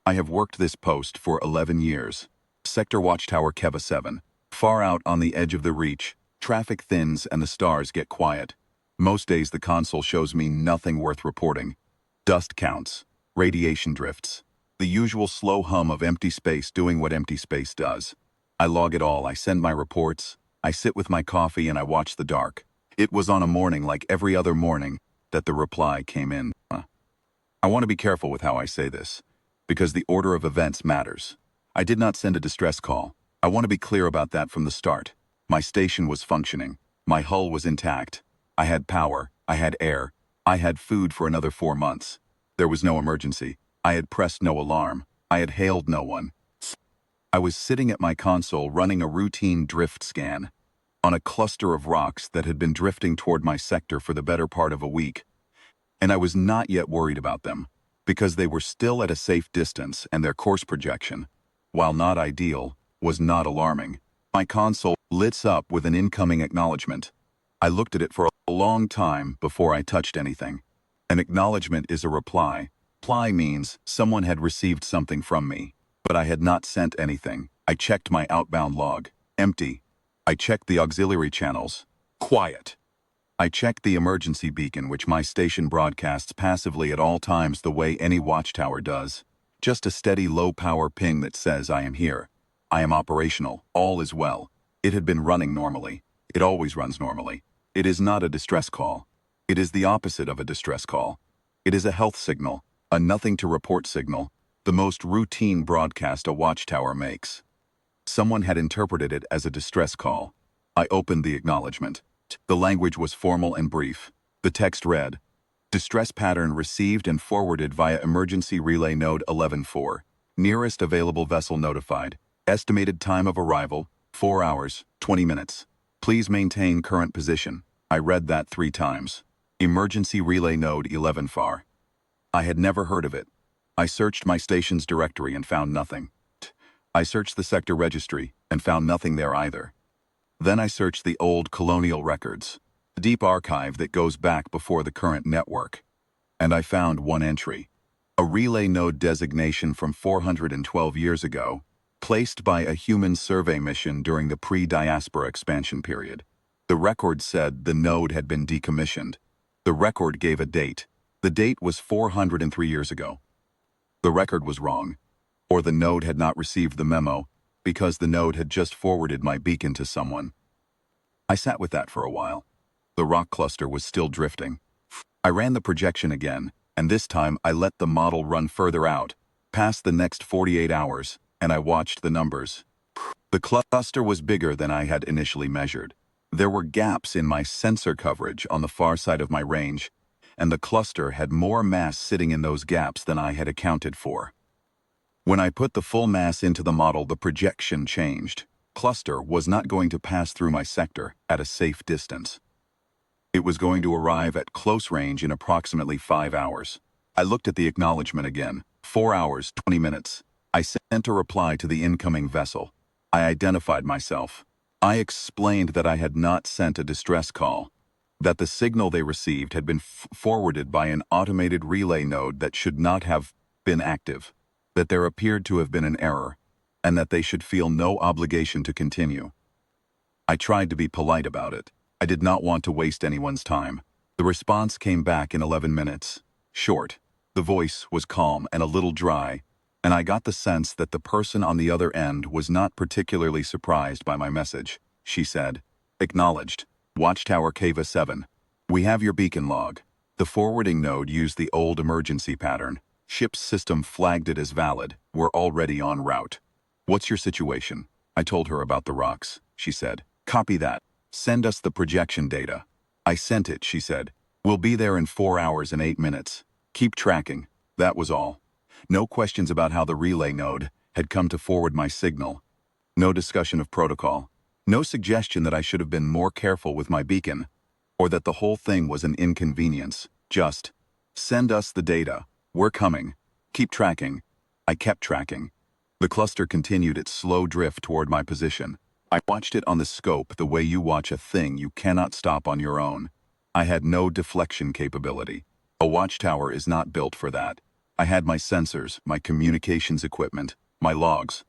I have worked this post for 11 years. Sector Watchtower Keva 7. Far out on the edge of the reach, traffic thins and the stars get quiet. Most days the console shows me nothing worth reporting. Dust counts, radiation drifts, the usual slow hum of empty space doing what empty space does. I log it all, I send my reports, I sit with my coffee and I watch the dark. It was on a morning like every other morning that the reply came in. I want to be careful with how I say this, because the order of events matters. I did not send a distress call. I want to be clear about that from the start. My station was functioning. My hull was intact. I had power. I had air. I had food for another 4 months. There was no emergency. I had pressed no alarm. I had hailed no one. I was sitting at my console running a routine drift scan on a cluster of rocks that had been drifting toward my sector for the better part of a week. And I was not yet worried about them, because they were still at a safe distance and their course projection, while not ideal, was not alarming. My console lit up with an incoming acknowledgement. I looked at it for a long time before I touched anything. An acknowledgement is a reply. Reply means someone had received something from me, but I had not sent anything. I checked my outbound log. Empty. I checked the auxiliary channels. Quiet. I checked the emergency beacon, which my station broadcasts passively at all times the way any watchtower does. Just a steady low-power ping that says I am here. I am operational. All is well. It had been running normally. It always runs normally. It is not a distress call. It is the opposite of a distress call. It is a health signal, a nothing-to-report signal, the most routine broadcast a watchtower makes. Someone had interpreted it as a distress call. I opened the acknowledgement. The language was formal and brief. The text read, "Distress pattern received and forwarded via emergency relay node 11-4. Nearest available vessel notified. Estimated time of arrival, 4 hours, 20 minutes. Please maintain current position." I read that 3 times. Emergency relay node 11-4. I had never heard of it. I searched my station's directory and found nothing. I searched the sector registry and found nothing there either. Then I searched the old colonial records, the deep archive that goes back before the current network, and I found one entry. A relay node designation from 412 years ago, placed by a human survey mission during the pre-diaspora expansion period. The record said the node had been decommissioned. The record gave a date. The date was 403 years ago. The record was wrong, or the node had not received the memo, because the node had just forwarded my beacon to someone. I sat with that for a while. The rock cluster was still drifting. I ran the projection again, and this time I let the model run further out, past the next 48 hours, and I watched the numbers. The cluster was bigger than I had initially measured. There were gaps in my sensor coverage on the far side of my range, and the cluster had more mass sitting in those gaps than I had accounted for. When I put the full mass into the model, the projection changed. Cluster was not going to pass through my sector at a safe distance. It was going to arrive at close range in approximately 5 hours. I looked at the acknowledgement again. 4 hours, 20 minutes. I sent a reply to the incoming vessel. I identified myself. I explained that I had not sent a distress call, that the signal they received had been forwarded by an automated relay node that should not have been active, that there appeared to have been an error, and that they should feel no obligation to continue. I tried to be polite about it. I did not want to waste anyone's time. The response came back in 11 minutes. Short. The voice was calm and a little dry, and I got the sense that the person on the other end was not particularly surprised by my message. She said, "Acknowledged. Watchtower Keva 7. We have your beacon log." The forwarding node used the old emergency pattern. Ship's system flagged it as valid. We're already en route. "What's your situation?" I told her about the rocks. She said, "Copy that. Send us the projection data." I sent it, she said. "We'll be there in 4 hours and 8 minutes. Keep tracking." That was all. No questions about how the relay node had come to forward my signal. No discussion of protocol. No suggestion that I should have been more careful with my beacon, or that the whole thing was an inconvenience. Just, "Send us the data. We're coming. Keep tracking." I kept tracking. The cluster continued its slow drift toward my position. I watched it on the scope the way you watch a thing you cannot stop on your own. I had no deflection capability. A watchtower is not built for that. I had my sensors, my communications equipment, my logs.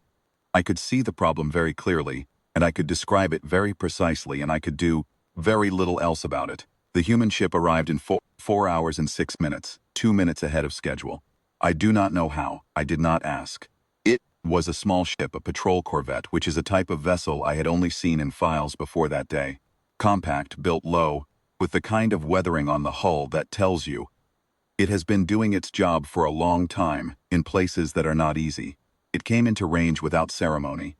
I could see the problem very clearly, and I could describe it very precisely, and I could do very little else about it. The human ship arrived in 4 hours and 6 minutes, 2 minutes ahead of schedule. I do not know how. I did not ask. It was a small ship, a patrol corvette, which is a type of vessel I had only seen in files before that day. Compact, built low, with the kind of weathering on the hull that tells you it has been doing its job for a long time, in places that are not easy. It came into range without ceremony.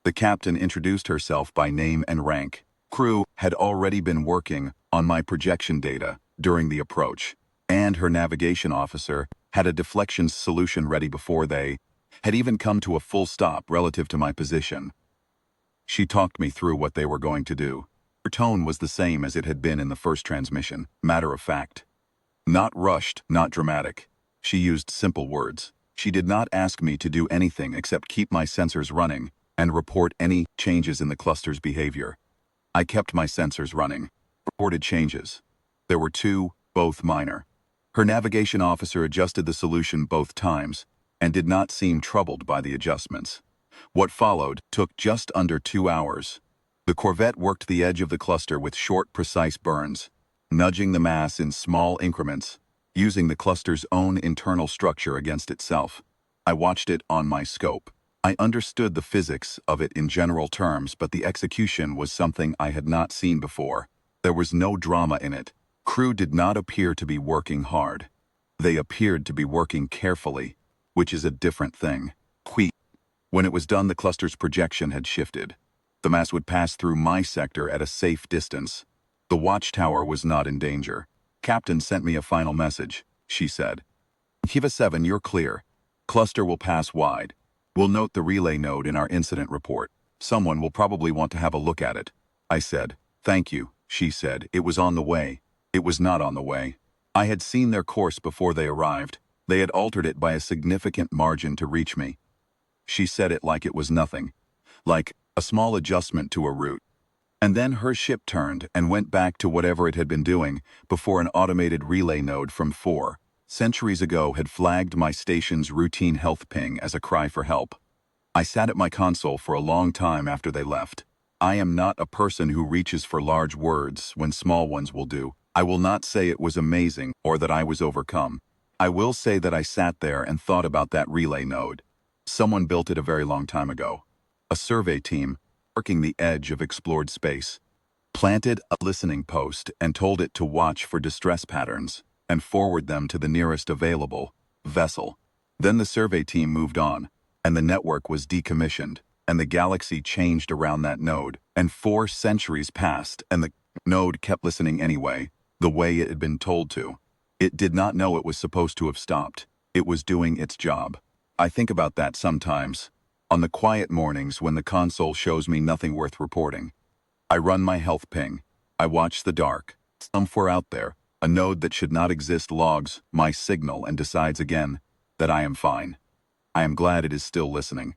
The captain introduced herself by name and rank. Crew had already been working on my projection data during the approach, and her navigation officer had a deflection solution ready before they had even come to a full stop relative to my position. She talked me through what they were going to do. Her tone was the same as it had been in the first transmission, matter of fact. Not rushed, not dramatic. She used simple words. She did not ask me to do anything except keep my sensors running and report any changes in the cluster's behavior. I kept my sensors running. Reported changes. There were two, both minor. Her navigation officer adjusted the solution both times and did not seem troubled by the adjustments. What followed took just under 2 hours. The corvette worked the edge of the cluster with short, precise burns, nudging the mass in small increments, using the cluster's own internal structure against itself. I watched it on my scope. I understood the physics of it in general terms, but the execution was something I had not seen before. There was no drama in it. Crew did not appear to be working hard. They appeared to be working carefully, which is a different thing. When it was done, the cluster's projection had shifted. The mass would pass through my sector at a safe distance. The watchtower was not in danger. Captain sent me a final message, she said. Kiva 7, you're clear. Cluster will pass wide. We'll note the relay node in our incident report. Someone will probably want to have a look at it. I said, thank you, she said. It was on the way. It was not on the way. I had seen their course before they arrived. They had altered it by a significant margin to reach me. She said it like it was nothing, like a small adjustment to a route. And then her ship turned and went back to whatever it had been doing before an automated relay node from 4 centuries ago had flagged my station's routine health ping as a cry for help. I sat at my console for a long time after they left. I am not a person who reaches for large words when small ones will do. I will not say it was amazing or that I was overcome. I will say that I sat there and thought about that relay node. Someone built it a very long time ago. A survey team, working the edge of explored space, planted a listening post and told it to watch for distress patterns and forward them to the nearest available vessel. Then the survey team moved on, and the network was decommissioned, and the galaxy changed around that node, and 4 centuries passed, and the node kept listening anyway, the way it had been told to. It did not know it was supposed to have stopped. It was doing its job. I think about that sometimes. On the quiet mornings when the console shows me nothing worth reporting. I run my health ping. I watch the dark. Somewhere out there, a node that should not exist logs my signal and decides again that I am fine. I am glad it is still listening.